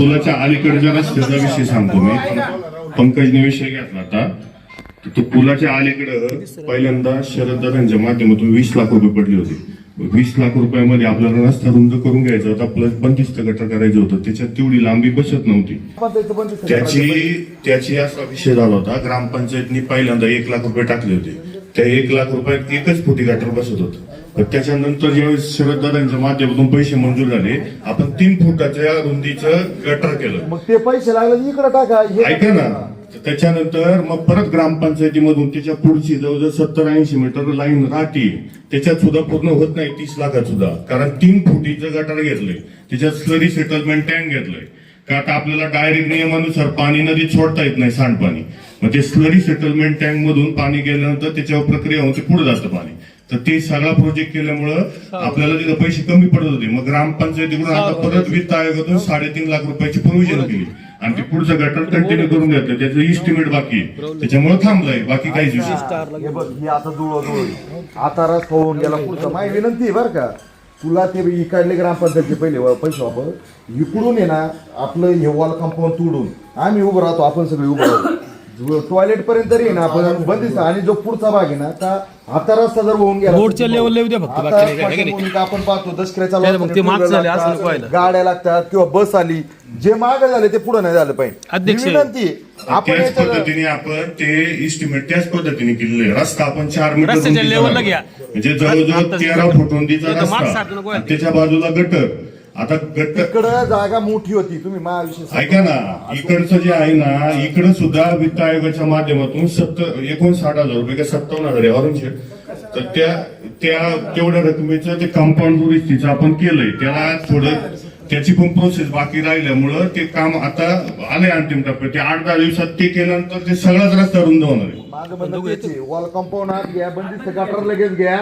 पुलाच्या अलीकडच्या रस्त्याचा विषय सांगतो मी. पंकजने विषय घेतला आता. तो पुलाच्या अलीकडं पहिल्यांदा शरददादांच्या माध्यमातून 20 लाख रुपये पडले होते. 20 लाख रुपयामध्ये आपल्याला रस्ता रुंद करून घ्यायचा होता, प्लस 32 गटर करायचं होतं. त्याच्यात तेवढी लांबी बसत नव्हती. त्याची असा विषय झाला होता. ग्रामपंचायतनी पहिल्यांदा 1 लाख रुपये टाकले होते. त्या 1 लाख रुपयात 1च फुटी गटर बसत होतं. पण त्याच्यानंतर ज्यावेळेस शरददादांच्या माध्यमातून पैसे मंजूर झाले, आपण 3 फुटाच्या रुंदीचं गटर केलं. मग ते पैसे लागले इकडे टाका. ऐका ना, त्याच्यानंतर मग परत ग्रामपंचायतीमधून त्याच्या पुढची जवळजवळ 70-80 मीटर लाईन राहते. त्याच्यात सुद्धा पूर्ण होत नाही 30 लाखात सुद्धा, कारण 3 फुटीचं गटर घेतलंय. त्याच्यात स्लरी सेटलमेंट टँक घेतलंय. का आता आपल्याला डायरेक्ट नियमानुसार पाणी नदीत सोडता येत नाही, सांडपाणी. मग ते स्लरी सेटलमेंट टँक मधून पाणी गेल्यानंतर त्याच्यावर प्रक्रिया होते, पुढे जातं पाणी. तर ते सगळा प्रोजेक्ट केल्यामुळं आपल्याला तिथं पैसे कमी पडत होते. मग ग्रामपंचायतीकडून आता परत वित्त आयोगातून 3.5 लाख रुपयाची प्रोव्हिजन केली आणि ते पुढचं गटर कंटिन्यू करून घेतलं. त्याचं इस्टिमेट बाकी आहे, त्याच्यामुळे थांबलंय. बाकी काहीच विषय. आता जुळवजुळ आता रस्ता होऊन गेला पुढचा. माझी विनंती आहे बरं का, तुला ते इकडले ग्रामपंचायतचे पहिले पैसे वापर. इकडून आहे ना आपलं हे वॉल कंपाऊंड तोडून आम्ही उभं राहतो. आपण सगळे उभं राहतो टॉयलेट पर्यंत तरी ना आपण बंदिस्त. आणि जो पुढचा भाग आहे ना, आता रस्ता जर होऊन गेला रोडच्या लेवलला येऊ द्या फक्त. आपण पाहतो दसऱ्याचा गाड्या लागतात किंवा बस आली, जे मागे झाले ते पुढे नाही झालं पाहिजे. विनंती त्याच पद्धतीने आपण ते इस्टिमेट त्याच पद्धतीने केलेलं आहे. रस्ता आपण 4 मीटर लेवलला घ्या, म्हणजे जवळजवळ 13 फूट रुंदीचा रस्ता, त्याच्या बाजूला गटर. आता इकडं जागा मोठी होती. तुम्ही महाविषय ऐका ना, इकडचं जे आहे ना, इकडं सुद्धा वित्त आयोगाच्या माध्यमातून 59,000 रुपये का 57,000 ऑरेंज. तर त्या तेवढ्या रकमेचं ते कंपाऊंड दुरुस्तीचं आपण केलंय. त्याला थोडं त्याची पण प्रोसेस बाकी राहिल्यामुळं ते काम आता आलंय अंतिम टप्प्यात. ते 8-10 दिवसात ते केल्यानंतर ते सगळाच रस्ता रुंद होणार आहे. वॉल कंपाऊंड आत घ्या, बंदिस्त गटर लगेच घ्या.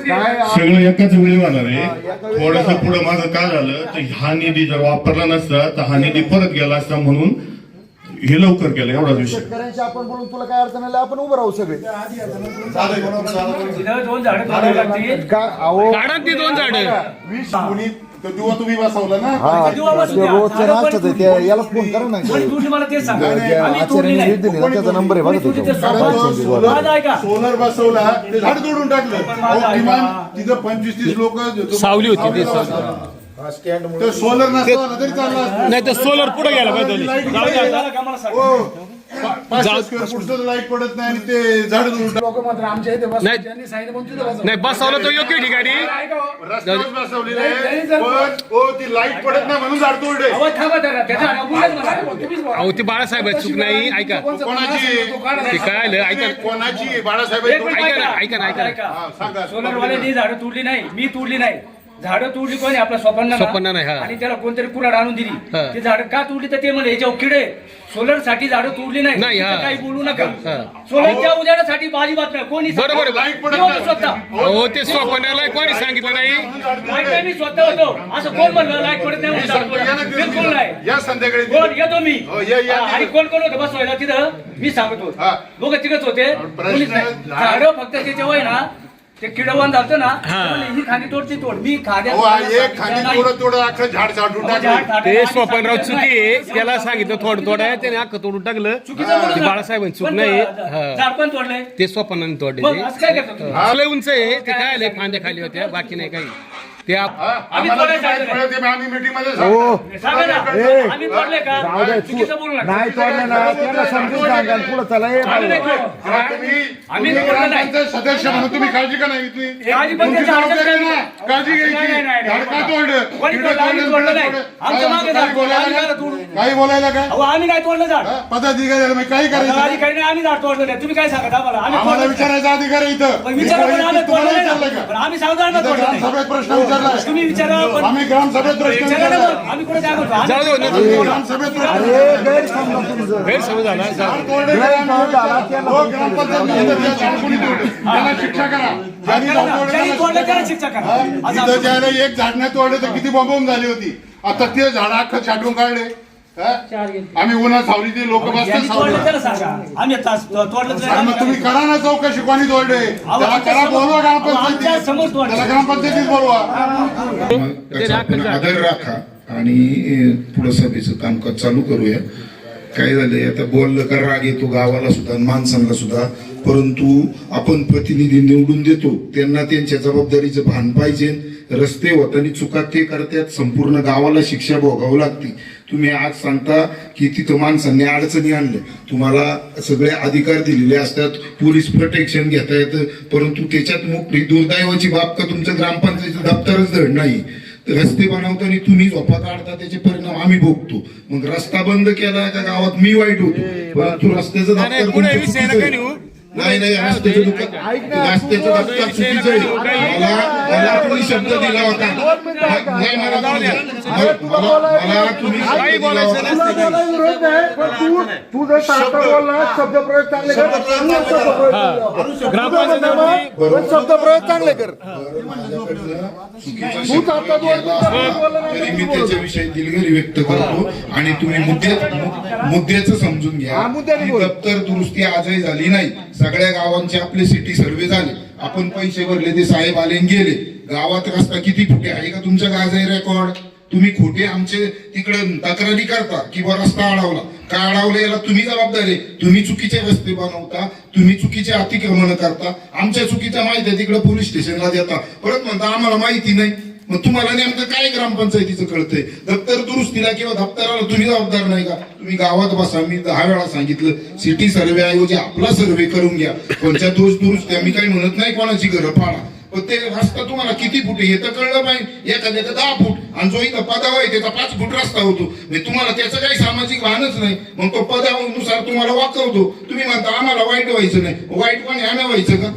काय सगळं एकाच वेळी होणार आहे. थोडंसं पुढे मागं काय झालं तर हा निधी जर वापरला नसता तर हा निधी परत गेला असता, म्हणून हे लवकर केलं. एवढाच विषय. शेतकऱ्यांशी आपण बोलून तुला काय अडचण आली आपण उभं राहू सगळे. 2 झाडं तोडावी लागतील. काय अहो काढा ती 2 झाडं. 20 गुणित तो दिवा तुम्ही बसवला ना. रोजच्या नाश्त्याच आहे. त्या याला फोन करा ना. मला तेच सांगा, आचार्याने दिली ना, त्याचा नंबर आहे बघा. सोलर बसवला, ते झाड तोडून टाकलं. किमान तिथं 25-30 लोक सावली होती. ते सोलर नसतं तरी चाललं असतं. नाही तर सोलर पुढे गेला पाहिजे. लाईट पडत नाही आणि ते झाड नाही बसवलं तो योग्य ठिकाणी. रस्त्यावर बसवलेलं आहे, पण ती लाईट पडत नाही म्हणून झाड तोडले. अहो ती बाळासाहेब चूक नाही. ऐका कोणाची ते काय आलं, ऐका कोणाची बाळासाहेब ऐका ना. सांगा. सोलरवाल्यांनी झाडं तोडली नाही, मी तोडली नाही. झाडं तोडली कोणी? आपला स्वप्न नाही. आणि त्याला कोणतरी कुऱ्हाड आणून दिली. ते झाडं का तोडली तर ते म्हणजे याच्यावर किडे. सोलर साठी झाडं तोडली नाही. काही बोलू नका. सोलरच्या उजाडासाठी अजिबात नाही. कोणी बरोबर स्वतः हो ते स्वप्नाला कोणी सांगितलं नाही. लाईट मी स्वतः होतो. असं कोण म्हणलं लाईट पडत नाही? बिलकुल नाही. या संध्याकाळी कोण येतो मी. या. आणि कोण होतं बसवायला तिथं? मी सांगतो. दोघं तिघच होते. झाडं फक्त त्याच्या वय ना ते किडवान जातं ना, ही खाणी तोडती तोड. मी ते स्वप्नराव चुकी. त्याला सांगितलं थोडं त्याने अख्खं तोडून टाकलं. बाळासाहेबांनी चूक नाही. झाड पण तोडलंय ते स्वप्नाने तोडले. लय उंच आहे ते. काय आले फांद्या खाली होत्या, बाकी नाही काही. ते आम्ही तोडले का? चुकीचं बोलू नका. नाही तोडलं ना, त्यांना समजून सांगा. पुढे चला. आम्ही तोडलं नाही. सदस्य म्हणून तुम्ही काळजी का नाही घेतली? काळजी काही बोलायला काय आम्ही काय तोडलं झाड? पदाधिकारी काही करायचं अधिकारी नाही, आम्ही झाड तोडलं नाही. तुम्ही काय सांगा आम्हाला? आम्हाला विचारायचा अधिकार आहे इथं. आम्ही सांगतो ना तोडलं नाही. ग्रामसभेत प्रश्न विचारला. तुम्ही विचारा. आम्ही ग्रामसभेत प्रश्न विचारला. आम्ही कुठे काय करतो? ग्रामसभेत गैरसमज झाला. त्याला शिक्षा करा. शिक्षा करा. इथं ज्याला एक झाड नाही तोडलं तर किती बॉम्ब झाली होती. आता ते झाड अख्खं छाटून काढले. आम्ही उन्हा सावली लोक बसतात. मग तुम्ही करा ना चौकशी कोणी तोडले. त्याला करा, बोलवा ग्रामपंचायतीत. त्याला ग्रामपंचायतीत बोलवा. आदर राखा. आणि पुढं सभेचं कामकाज चालू करूया. काय झालंय आता बोललं का राग येतो गावाला सुद्धा आणि माणसांना सुद्धा, परंतु आपण प्रतिनिधी निवडून देतो त्यांना त्यांच्या जबाबदारीचं भान पाहिजे. रस्ते होताना चुका ते करतात, संपूर्ण गावाला शिक्षा भोगावं लागते. तुम्ही आज सांगता की तिथं माणसांनी अडचणी आणल्या, तुम्हाला सगळे अधिकार दिलेले असतात, पोलीस प्रोटेक्शन घेता येतं, परंतु त्याच्यात मोठी दुर्दैवाची बाब का तुमचं ग्रामपंचायतीचं दप्तरच धड नाही. रस्ते बनवताना तुम्ही झोपा काढता, त्याचे परिणाम आम्ही भोगतो. मग रस्ता बंद केला का गावात मी वाईट होतो, परंतु रस्त्याचं दप्तर तुमचं चुकीचं आहे. नाही रस्त्याचं रस्त्याचं दप्तर चुकीचं आहे. मला तुम्ही शब्द दिला होता, नाही मला तुम्ही शब्द दिला होता. तू जर शास्त्र बोलला शब्द प्रयोग चांगले कर, शब्द प्रयोग चांगले कर. तरी मी त्याच्याविषयी दिलगिरी व्यक्त करतो आणि तुम्ही मुद्द्याचं समजून घ्या. दप्तर दुरुस्ती आजही झाली नाही. सगळ्या गावांचे आपले सिटी सर्वे झाले, आपण पैसे भरले, ते साहेब आले आणि गेले. गावात रस्ता किती फुटे आहे का तुमच्या गावाचे रेकॉर्ड? तुम्ही खोटे आमचे तिकडे तक्रारी करता की बा रस्ता अडवला, का अडवला याला तुम्ही जबाबदार आहे. तुम्ही चुकीचे रस्ते बनवता, तुम्ही चुकीचे अतिक्रमण करता, आमच्या चुकीच्या माहिती आहे तिकडे पोलीस स्टेशनला देता, परत म्हणता आम्हाला माहिती नाही. मग तुम्हाला नेमकं काय ग्रामपंचायतीचं कळतंय? दप्तर दुरुस्तीला किंवा दप्तराला तुम्ही जबाबदार नाही का? तुम्ही गावात बसा, मी 10 वेळा सांगितलं सिटी सर्वे ऐवजी आपला सर्वे करून घ्या. कोणत्या दोष दुरुस्त्या मी काही म्हणत नाही, कोणाची घरं पाडा, पण ते रस्ता तुम्हाला किती फूट हे तर कळलं पाहिजे. एखाद्याचं 10 फूट आणि जो इथं पदाव आहे त्याचा 5 फूट रस्ता होतो, म्हणजे तुम्हाला त्याचं काही सामाजिक भानच नाही. मग तो पदानुसार तुम्हाला वाकवतो. तुम्ही म्हणता आम्हाला वाईट व्हायचं नाही, वाईट पण आम्ही व्हायचं का?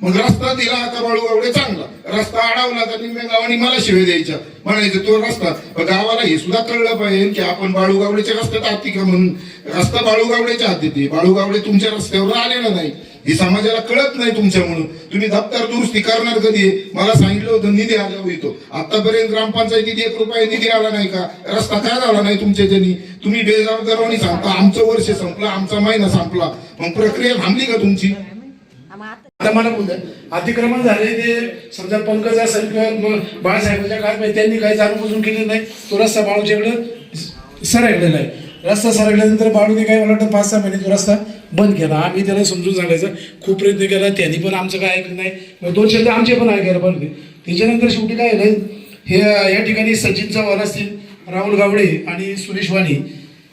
मग रस्ता दिला आता बाळूगावडे चांगला, रस्ता अडवला तर निम्म्या गावांनी मला शिवे द्यायच्या, म्हणायचं तो रस्ता. गावाला हे सुद्धा कळलं पाहिजे की आपण बाळूगावडेच्या रस्त्यात अतिक्रमण, रस्ता बाळूगावडेच्या हाती येते, बाळूगावडे तुमच्या रस्त्यावर आलेला नाही. हे समाजाला कळत नाही तुमच्यामुळं. तुम्ही दप्तर दुरुस्ती करणार कधी? मला सांगितलं होतं निधी आल्यावर येतो. आतापर्यंत ग्रामपंचायतीत 1 रुपया निधी आला नाही का? रस्ता काय झाला नाही तुमच्या ज्यांनी? तुम्ही बेजबाबदारपणे सांगता आमचं वर्ष संपलं, आमचा महिना संपला, मग प्रक्रिया थांबली का तुमची? आता मला बोलत अतिक्रमण झाले ते समजा पंकज असेल किंवा बाळासाहेबांच्या काळात त्यांनी काही जाणून केलेलं नाही. तो रस्ता बाळूच्याकडे सरकलेला आहे. रस्ता सरकल्यानंतर बाळूने काय मला वाटतं 5-6 महिने तो रस्ता बंद केला. आम्ही त्याला समजून सांगायचं खूप प्रयत्न केला, त्यांनी पण आमचं काय ऐकलं नाही. मग 2 शब्द आमचे पण ऐकायला पाहिजे. त्याच्यानंतर शेवटी काय झालं, हे या ठिकाणी सचिन चव्हाण असतील, राहुल गावडे आणि सुरेश वाणी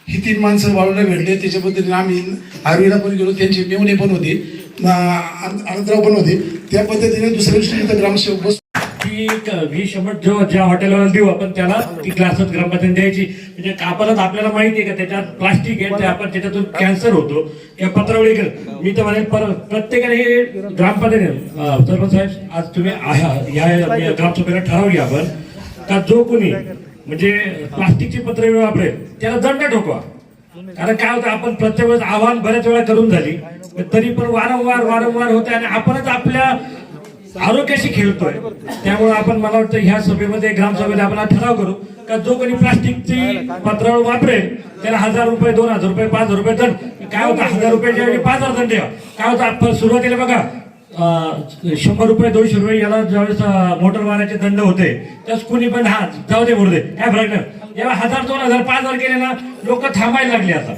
ही 3 माणसं बाळूला भेटले. त्याच्या पद्धतीने आम्ही आर्वीला पण गेलो, त्यांचे मेवणे पण होते, अनंतराव पण होते. त्या पद्धतीने दुसऱ्या दिवशी ग्रामसेवक बस की 20 जो ज्या हॉटेलवर देऊ आपण त्याला ती ग्लासच ग्रामपंचायत द्यायची. म्हणजे कापडात आपल्याला माहिती आहे का त्याच्यात प्लास्टिक आहे, ते आपण त्याच्यातून कॅन्सर होतो किंवा पत्रावळी करत. मी तर म्हणेन प्रत्येकाने हे ग्रामपंचायत सरपंच साहेब आज तुम्ही या ग्रामसभेला ठराव घ्या आपण का जो कोणी म्हणजे प्लास्टिकची पत्रे वापरेल त्याला दंड ठोकवा. कारण काय होतं, आपण प्रत्येक वेळेस आव्हान बऱ्याच वेळा करून झाली, तरी पण वारंवार होते आणि आपणच आपल्या आरोग्याशी खेळतोय. त्यामुळे आपण मला वाटतं ह्या सभेमध्ये ग्रामसभेला आपण ठराव करू का जो कोणी प्लास्टिकची पत्रावळ वापरेल त्याला 1000 रुपये, 2000 रुपये, 5000 रुपये दंड. काय होतं 1000 रुपयाच्या ऐवजी 5000 दंड द्या. काय होतं आपण सुरुवातीला बघा 100 रुपये 200 रुपये याला ज्यावेळेस मोटर वाहनाचे दंड होते त्यास कुणी पण हा जाऊ दे मुर्दे काय फरक नाही. जेव्हा 1000, 2000, 5000 केले ना लोक थांबायला लागले. आता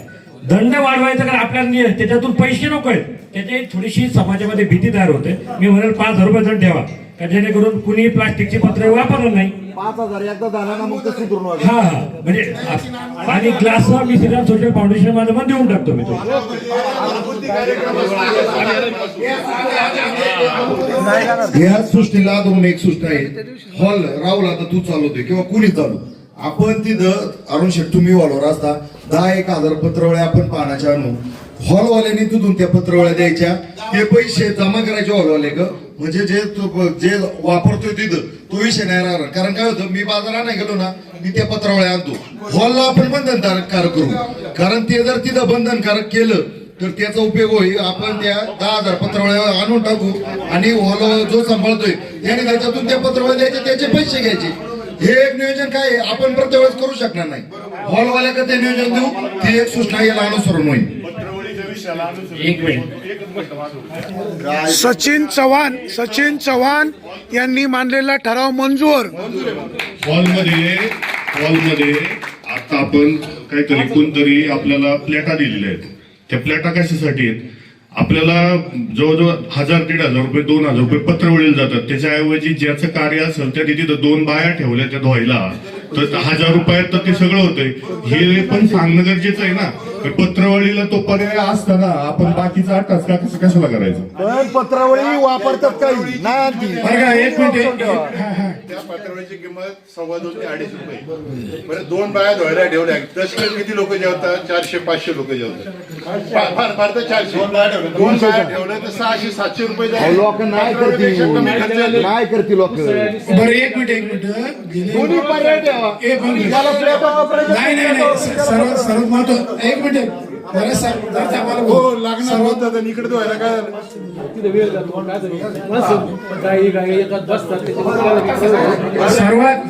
दंड वाढवायचं कारण आपल्याला त्याच्यातून पैसे नको आहेत, त्याची थोडीशी समाजामध्ये भीती तयार होते. मी म्हणेल 5000 रुपये दंड ठेवा का जेणेकरून कुणी प्लास्टिकची पत्रे वापरणार नाही. 5000 एकदा झाला ना मग ते सुधारून हा म्हणजे आणि ग्लास मी श्रीराम सोशल फाउंडेशन मध्ये पण देऊन टाकतो मी तो. या सृष्टीला अजून एक सृष्टी आहे. हॉल राहुल आता तू चालवतोय किंवा कुणी चालू, आपण तिथं अरुण शेठ तुम्ही हॉलवर असता 10-1000 पत्रवळ्या आपण पानाच्या आणू. हॉलवाल्यांनी तिथून त्या पत्रवळ्या द्यायच्या, ते पैसे जमा करायचे हॉलवाले ग. म्हणजे जे वापरतोय तिथं तो विषय नाही राहणार. कारण काय होतं, मी बाजारात नाही गेलो ना, मी त्या पत्रवळ्या आणतो. हॉलला आपण बंधनकारक करू, कारण ते जर तिथं बंधनकारक केलं तर त्याचा उपयोग होईल. आपण त्या 10,000 पत्रवळ्या आणून टाकू आणि हॉल जो सांभाळतोय त्याने त्याच्यातून त्या पत्रवळ्या द्यायचे, त्याचे पैसे घ्यायचे. हे एक नियोजन काय आहे, आपण प्रत्येक वेळेस करू शकणार नाही. हॉलवाल्याकडे ते नियोजन देऊ, ती एक सूचना याला अनुसरून होईल. एक मिनिट. सचिन चव्हाण यांनी मांडलेला ठराव मंजूर. हॉलमध्ये हॉलमध्ये आता आपण काहीतरी कोणतरी आपल्याला प्लेटा दिलेल्या आहेत. त्या प्लेटा कशासाठी आहेत? आपल्याला जवळजवळ 1000-1500 रुपये 2000 रुपये पत्रवळीला जातात. त्याच्याऐवजी ज्याचं कार्य असेल त्या तिथं 2 बाया ठेवल्या त्या धुवायला, तर 1000 रुपयात तर ते सगळं होतंय. हे पण सांगणं गरजेचं आहे ना. पत्रवळीला तो पर्याय असताना आपण बाकीचा तास का कशाला करायचं? पण पत्रावळी वापरतात काही ना ती. बरं का, एक मिनिट त्या पत्रावळीची किंमत 2.25 ते 2.5 रुपये. बरं 2 बाया धुवायला ठेवल्या तसे किती लोक जेवतात? 400-500 लोक जेवतात. फार तर 400. 2 बाया ठेवल्या तर 600-700 रुपये अहो, लोक नाही करतील, नाही करतील लोक. बरं एक मिनिट दोन्ही पर्याय ठेवा. एक मिनिट. ज्याला प्लेटा वापरायचं नाही नाही नाही सर्वात महत्व एक मिनिट बरं सर जर आम्हाला हो लागणार होतं तर इकडे धुवायला काय झालं?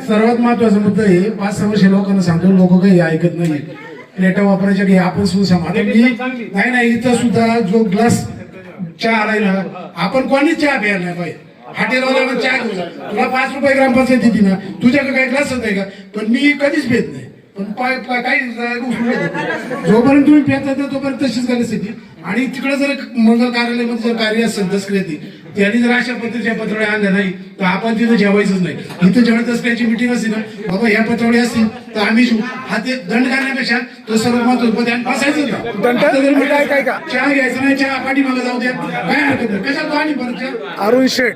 सर्वात महत्वाचा मुद्दा आहे. 5-6 वर्ष लोकांना सांगतो, लोक काही ऐकत नाही. प्लेटा वापरायच्या की आपण सुद्धा आता मी नाही इथं सुद्धा जो ग्लास चहा आलाय ना, आपण कोणीच चहा प्यायला नाही पाहिजे. हॉटेलवाल्याला चहा घेऊ तुला 5 रुपये ग्रामपंचायत देते ना, तुझ्याकडे काही ग्लास आहे का? पण मी कधीच पेत नाही. पण काही जोपर्यंत तुम्ही पेता तोपर्यंत तशीच गरज. आणि तिकडे जर मंगल कार्यालयामध्ये जर कार्य असेल दसऱ्याची, त्यांनी जर अशा पद्धतीच्या पत्रवळ्या आणल्या नाही तर आपण तिथं जेवायचंच नाही. इथं जेव्हा दसऱ्याची मिटिंग असते ना, बाबा ह्या पत्रवळ्या असतील तर आम्ही जेऊ, हा ते दंड करण्यापेक्षा तो सर्व महत्व फसायचं का? चहा घ्यायचा नाही, चहा पाठीमागे जाऊ द्या, काय हरकत नाही. कशाला तो आणि परत चहा? अरुण शेठ,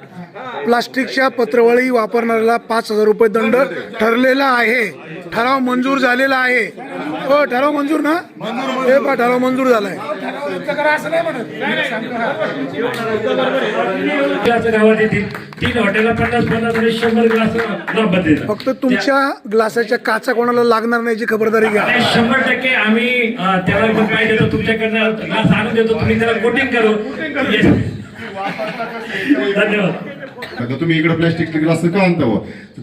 प्लास्टिकच्या पत्रवळी वापरणाऱ्याला 5000 रुपये दंड ठरलेला आहे. ठराव मंजूर झालेला आहे. हो ठराव मंजूर ना, हे पहा ठराव मंजूर झालाय. गावात येतील 3 हॉटेलला 50 आणि 100 ग्लास फक्त तुमच्या ग्लासाच्या काचा कोणाला लागणार नाही याची खबरदारी घ्या. 100% आम्ही त्याला काय देतो, तुमच्याकडनं ग्लास आणून देतो, तुम्ही त्याला कोटिंग करू. धन्यवाद. आता तुम्ही इकडे प्लॅस्टिकचे ग्लास का आणता हो?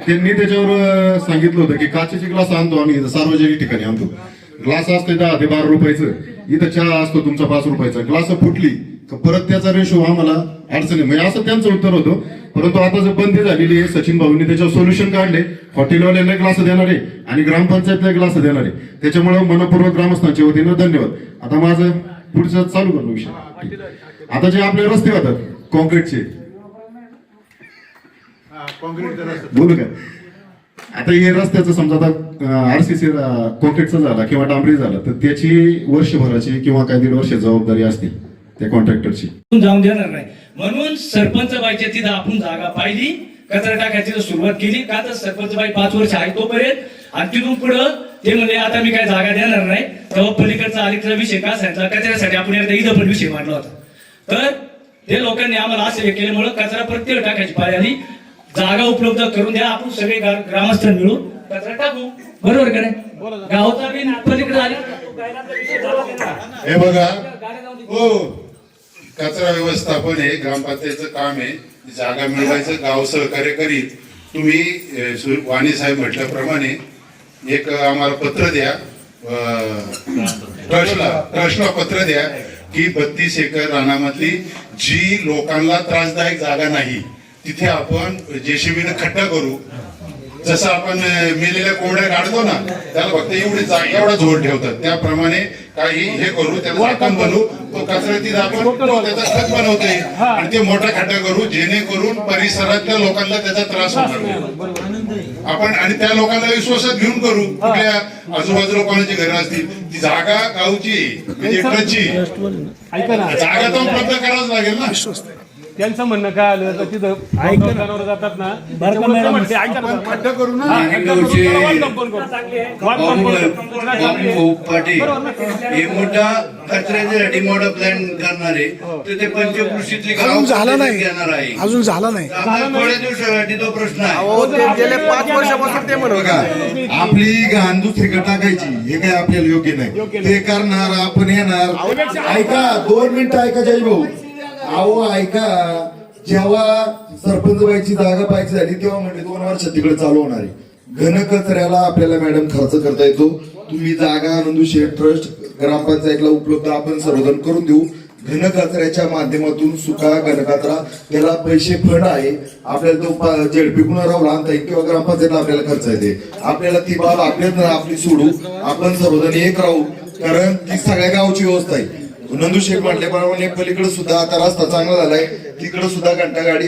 त्यांनी त्याच्यावर सांगितलं होतं की काचेचे ग्लास आणतो आम्ही, इथं सार्वजनिक ठिकाणी आणतो. ग्लास असते 10 ते 12 रुपयाचं, इथं चहा असतो तुमचा 5 रुपयाचा. ग्लास फुटली परत त्याचा रेशो आम्हाला अडचणी, म्हणजे असं त्यांचं उत्तर होतं. परंतु आता जर बंदी झालेली आहे, सचिन भाऊंनी त्याच्यावर सोल्युशन काढले. हॉटेलवाल्यांना ग्लास देणार आहे आणि ग्रामपंचायतला ग्लास देणार आहे. त्याच्यामुळे मनपूर्वक ग्रामस्थांच्या वतीनं धन्यवाद. आता माझं पुढचं चालू करणं विषय. आता जे आपले रस्ते होतात कॉन्क्रीटचे, बोलू का? आता हे रस्त्याचं समजा आता आरसीसी कॉन्क्रीटचा झाला किंवा डांबरी झाला तर त्याची वर्षभराची किंवा काही 1.5 वर्ष जबाबदारी असते त्या कॉन्ट्रॅक्टरची. जाऊन देणार नाही म्हणून सरपंच बाईच्या तिथं आपण जागा पाहिली, कचरा टाकायची सुरुवात केली. का तर सरपंच बाई 5 वर्ष आहे तोपर्यंत, आणि तिथून पुढं ते म्हणले आता मी काय जागा देणार नाही. तेव्हा पलीकडचा अलीकडचा विषय का सांगितला, कचऱ्यासाठी आपण एकदा इथं पण विषय मांडला होता. तर ते लोकांनी आम्हाला असं हे केल्यामुळे कचरा प्रत्येक टाकायची पाळी आली. जागा उपलब्ध करून द्या, आपण सगळे ग्रामस्थ मिळून कचरा टाकू. बरोबर का नाही? गावचा बी पलीकडे आले. हे बघा हो, कचरा व्यवस्थापन हे ग्रामपंचायतचं काम आहे. जागा मिळवायचं गाव सहकार्य करीत. तुम्ही वाणी साहेब म्हटल्याप्रमाणे एक आम्हाला पत्र द्या, ट्रस्टला पत्र द्या की 32 एकर रानामधली जी लोकांना त्रासदायक जागा नाही तिथे आपण जेसीबीने खड्डा करू. जसं आपण मेलेल्या कोंबड्या काढतो ना, त्याला फक्त एवढा झोड ठेवतात, त्याप्रमाणे काही हे करू, त्याला झाकण बनवू, तो कचरा तिथे आपण त्याचा खत बनवता येईल आणि ते मोठा खड्डा करू जेणेकरून परिसरातल्या लोकांना त्याचा त्रास होणार नाही. आपण आणि त्या लोकांना विश्वासात घेऊन करू. कुठल्या आजूबाजूला कोणाची घरं असतील, ती जागा गावची म्हणजे ट्रस्टची जागा तर उपलब्ध करावंच लागेल ना. त्यांचं म्हणणं काय आलं तर तिथं जनावर जातात ना, खड्डा करू ना. हे मोठा कचऱ्यासाठी मोठा प्लॅन करणार आहे तर ते पंचकृषीतले अजून झाला नाही, घेणार आहे. अजून झाला नाही. थोड्या दिवसासाठी तो प्रश्न आहे. गेल्या 5 वर्षापासून ते म्हणत आपली घाण दुसरीकडे टाकायची हे काय आपल्याला योग्य नाही. ते करणार आपण येणार. ऐका 2 मिनिटं ऐका जय भाऊ. अहो ऐका, जेव्हा सरपंच बाईची जागा पाहिजे झाली तेव्हा म्हणजे 2 वर्षात तिकडे चालू होणार आहे. घन कचऱ्याला आपल्याला मॅडम खर्च करता येतो. तुम्ही जागा नोंदू शेड ट्रस्ट ग्रामपंचायतला उपलब्ध आपण सर्वजण करून देऊ. घनकचऱ्याच्या माध्यमातून सुका घनकचरा त्याला पैसे फंड आहे. आपल्याला तो जेडपीकडून राहून आणता येईल किंवा ग्रामपंचायतला आपल्याला खर्च येते. आपल्याला ती बाब आपली सोडू, आपण सर्वजण एक राहू, कारण ती सगळ्या गावची व्यवस्था आहे. नंदू शेख म्हटल्याप्रमाणे पलीकडे सुद्धा आता रस्ता चांगला झालाय, तिकडे सुद्धा घंटा गाडी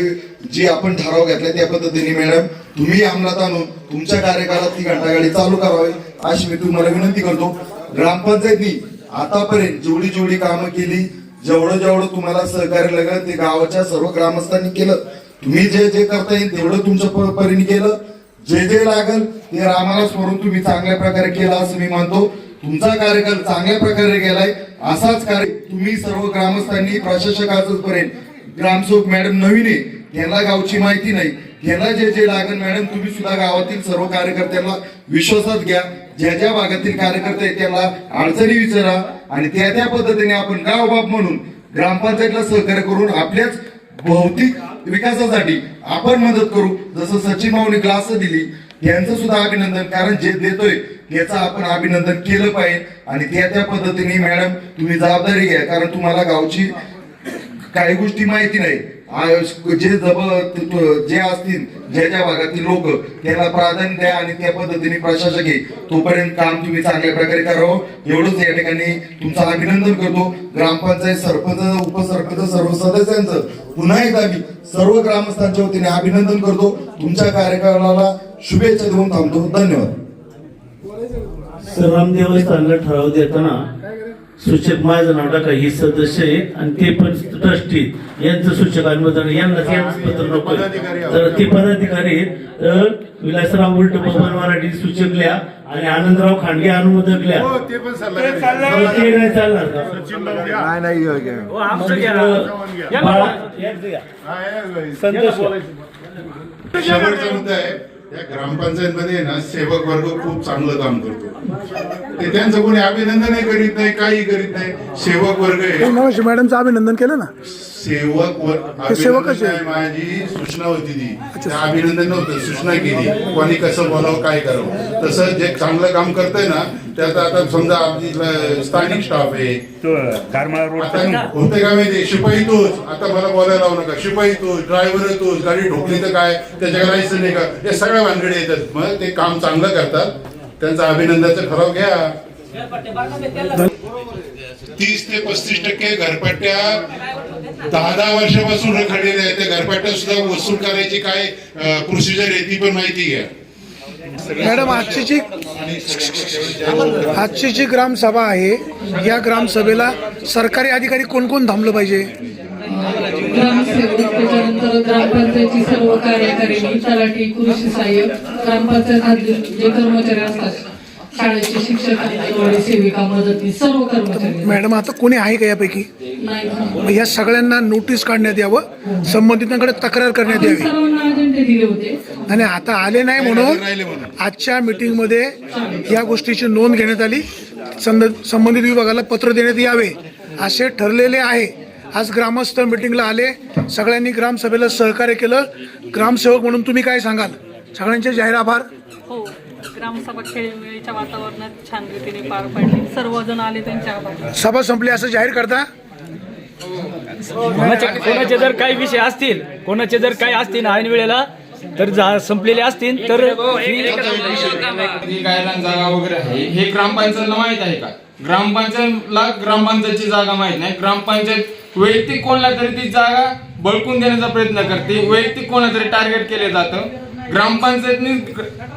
जी आपण ठराव घेतलाय त्या पद्धतीने मॅडम तुम्ही अंमलात आणून तुमच्या कार्यकाळात ती घंटा गाडी चालू करावी अशी मी तुम्हाला विनंती करतो. ग्रामपंचायतनी आतापर्यंत जेवढी कामं केली, जेवढं तुम्हाला सहकार्य लागलं ते गावाच्या सर्व ग्रामस्थांनी केलं. तुम्ही जे करता येईल तेवढं तुमच्या परीने केलं. जे लागल ते आम्हाला स्मरून तुम्ही चांगल्या प्रकारे केलं असं मी मानतो. तुमचा कार्यकाल चांगल्या प्रकारे गेलाय. असाच कार्य तुम्ही सर्व ग्रामस्थांनी प्रशासकाचं पर्यंत. ग्रामसेवक मॅडम नवीन आहे, त्यांना गावची माहिती नाही, त्यांना जे लागेल मॅडम तुम्ही सुद्धा गावातील सर्व कार्यकर्त्यांना विश्वासात घ्या. ज्या भागातील कार्यकर्ते आहेत त्यांना अडचणी विचारा आणि त्या पद्धतीने आपण गावबाब म्हणून ग्रामपंचायतला सहकार्य करून आपल्याच भौतिक विकासासाठी आपण मदत करू. जसं सचिन भाऊने ग्लास दिली त्यांचं सुद्धा अभिनंदन, कारण जे देतोय त्याचं आपण अभिनंदन केलं पाहिजे. आणि त्या पद्धतीने मॅडम तुम्ही जबाबदारी घ्या, कारण तुम्हाला गावची काही गोष्टी माहिती नाही. जे असतील ज्या भागातील लोक त्याला प्राधान्य द्या आणि त्या पद्धतीने प्रशासक आहे तोपर्यंत काम तुम्ही चांगल्या प्रकारे करावं एवढंच या ठिकाणी तुमचं अभिनंदन करतो. ग्रामपंचायत सरपंच उपसरपंच सर्व सदस्यांचं पुन्हा एकदा मी सर्व ग्रामस्थांच्या वतीने अभिनंदन करतो. तुमच्या कार्यकाळाला शुभेच्छा देऊन थांबतो. धन्यवाद. राम देवस्थानला ठराव देताना सूचक माझं नाव टाका, ही सदस्य आहेत आणि ते पण ट्रस्टी यांचं सूचक अनुमोदन यांना यांचं पत्र नको. तर ते पदाधिकारी आहेत, तर विलासराव उलट बबन मराठी सूचक लिहा आणि आनंदराव खांडगे अनुमोदक लिहा. ते नाही चालणार का? शेवटचा मुद्दा आहे, या ग्रामपंचायत मध्ये ना सेवक वर्ग खूप चांगलं काम करतो. ते त्यांचं कोणी अभिनंदनही करीत नाही, काही करीत नाही. सेवक वर्ग आहे, मॅडमचं अभिनंदन केलं ना. सेवक सेवकच आहे. माझी सूचना होती ती, त्या अभिनंदन नव्हतं, सूचना केली कोणी कसं बोलावं काय करावं. तसं जे चांगलं काम करतंय ना त्यात आता समजा आपली स्थानिक स्टाफ आहे, होते का माहिती, शिपाई तोच, आता मला बोलायला लावू नका, शिपाई तोच, ड्रायव्हर तोच, गाडी ठोकली तर काय त्याच्याकडे लायसन नाही का, हे सगळ्या भानगडी येतात. मग ते काम चांगलं करतात, त्यांचा अभिनंदनाचा ठराव घ्या. 30 ते 35% घरपट्ट्या 10 वर्षापासून रखडलेल्या आहेत. त्या घरपट्ट्या सुद्धा वसूल करायची काय प्रोसिजर आहे ती पण माहिती घ्या. मॅडम आजची जी ग्रामसभा आहे या ग्रामसभेला सरकारी अधिकारी कोण कोण थांबलं पाहिजे? ग्रामसेवक, त्याच्यानंतर ग्रामपंचायतची सर्व कार्यकारिणी, तलाठी, कृषी सहाय्यक, ग्रामपंचायत जे कर्मचारी असतात, शाळेचे शिक्षक, सेविका, मदतनीस, सर्व कर्मचारी. मॅडम आता कोणी आहे का यापैकी? नाही. या सगळ्यांना नोटीस काढण्यात यावं, संबंधितांकडे तक्रार करण्यात यावी. सर्वांना अजेंडे दिले होते आणि आता आले नाही म्हणून आजच्या मीटिंग मध्ये या गोष्टीची नोंद घेण्यात आली. संबंधित विभागाला पत्र देण्यात यावे असे ठरलेले आहे. आज ग्रामस्थ मीटिंगला आले, सगळ्यांनी ग्रामसभेला सहकार्य केलं. ग्रामसेवक म्हणून तुम्ही काय सांगाल? सगळ्यांचे जाहीर आभार. हो, ग्रामसभा खेळीमेळीच्या वातावरणात छान रीतीने पार पडली. सर्वजण आले, त्यांचे आभार. सभा संपली असं जाहीर करता? कोणाचे जर काही विषय असतील, कोणाचे जर काही असतील ऐन वेळेला तर संपलेले असतील तर गायरान जागा वगैरे आहे हे ग्रामपंचायतला माहित आहे का? ग्रामपंचायतला ग्रामपंचायतची जागा माहित नाही. ग्रामपंचायत वैयक्तिक कोणाला तरी ती जागा बळकून देण्याचा प्रयत्न करते, वैयक्तिक कोणाला तरी टार्गेट केलं जातं. ग्रामपंचायतने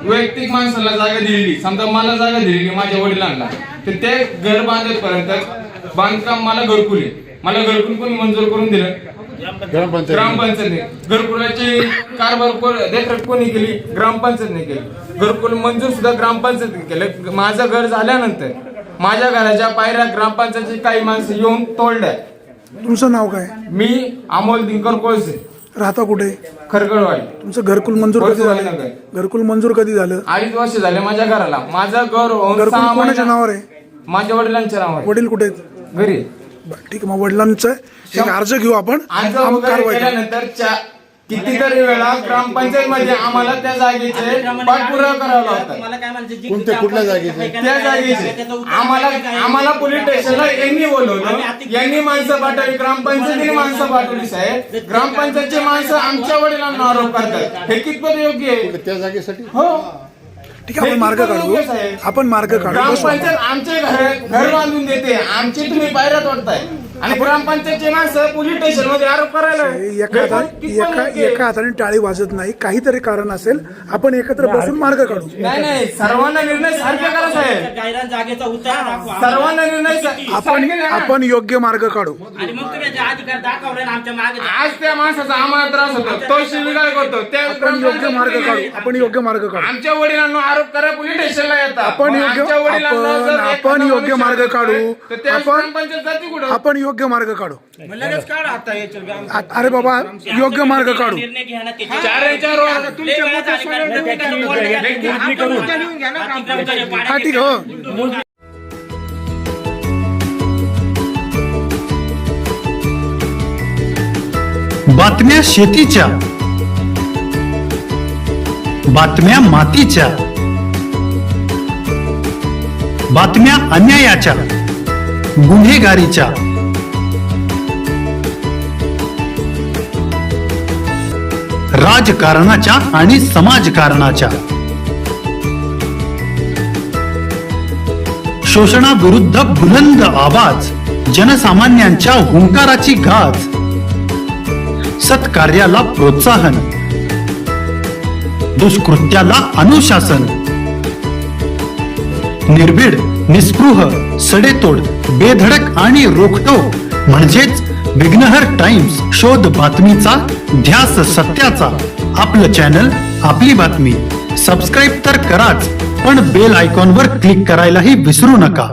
वैयक्तिक माणसाला जागा दिलेली, समजा मला जागा दिलेली माझ्या वडिलांना, तर ते घर बांधतपर्यंत बांधकाम मला घरकुल आहे, मला घरकुल कोणी मंजूर करून दिलं? ग्रामपंचायतने. घरकुलाची कारभार देखरेख कोणी केली? ग्रामपंचायतने केली. घरकुल मंजूर सुद्धा ग्रामपंचायतने केलं. माझं घर झाल्यानंतर माझ्या घराच्या पायऱ्या ग्रामपंचायतची काही माणसं येऊन तोडल्या. तुमचं नाव काय? मी अमोल दिनकर कोळसे, राहता कुठे? खरगडवाडी. तुमचं घरकुल मंजूर कधी झालं? घरकुल मंजूर कधी झालं? 2.5 वर्ष झाले माझ्या घराला. माझं घर घरकुल कोणाच्या नावावर आहे? माझ्या वडिलांच्या नावावर. वडील कुठे आहेत? घरी. ठीक आहे, मग वडिलांचं एक अर्ज घेऊ आपण. अर्ज वगैरे केल्यानंतर कितीतरी वेळा ग्रामपंचायत मध्ये आम्हाला त्या जागेचे पाठपुरावा करावा लागतात. कुठल्या जागेचे? त्या जागेचे आम्हाला पोलीस स्टेशनला यांनी बोलवलं, यांनी माणसं पाठवली, ग्रामपंचायतीने माणसं पाठवली. साहेब, ग्रामपंचायतची माणसं आमच्या वडिलांना आरोप करतात. हे कितपत योग्य आहे? त्या जागेसाठी हो, ठीक आहे, आपण मार्ग काढू. आपण मार्ग काढू. ग्रामपंचायत आमचे घर बांधून देते, आमची तुम्ही पायऱ्या तोडताय आणि ग्रामपंचायतचे माणसं पोलीस स्टेशन मध्ये आरोप करायला. एका हाताने टाळी वाजत नाही, काहीतरी कारण असेल. आपण एकत्र बसून मार्ग काढू. नाही, सर्वांना निर्णय सारखे करा साहेब. जागेचा उत्तर दाखवा. सर्वांना निर्णय आपण योग्य मार्ग काढू. आणि मग तुम्ही जे अधिकार दाखवले ना आमच्या मागे, आज त्या माणसाचा आम्हाला त्रास होतो, तो शिवीगाळ करतो. आपण योग्य मार्ग काढू. आपण योग्य मार्ग काढू. आमच्या वडिलांना आरोप करा, पोलीस स्टेशनला येतात. आपण योग्य मार्ग काढू. आपण योग्य मार्ग काढू. लगेच काढा आता. अरे बाबा, योग्य मार्ग काढू. निर्णय घ्या ना हा, ठीक आहे. हो, बातम्या शेतीच्या, बातम्या मातीच्या, बातम्या अन्यायाच्या, गुन्हेगारीच्या, राजकारणाच्या आणि समाजकारणाच्या, शोषणाविरुद्ध बुलंद आवाज, जनसामान्यांच्या हुंकाराची गाज, सत्कार्याला प्रोत्साहन, दुष्कृत्याला अनुशासन, निर्भीड, निस्पृह, सडेतोड, बेधडक आणि रोखटोक म्हणजेच विघ्नहर टाइम्स. शोध बातमीचा, ध्यास सत्याचा. आपलं चॅनल, आपली बातमी. सबस्क्राईब तर कराच, पण बेल आयकॉनवर क्लिक करायलाही विसरू नका.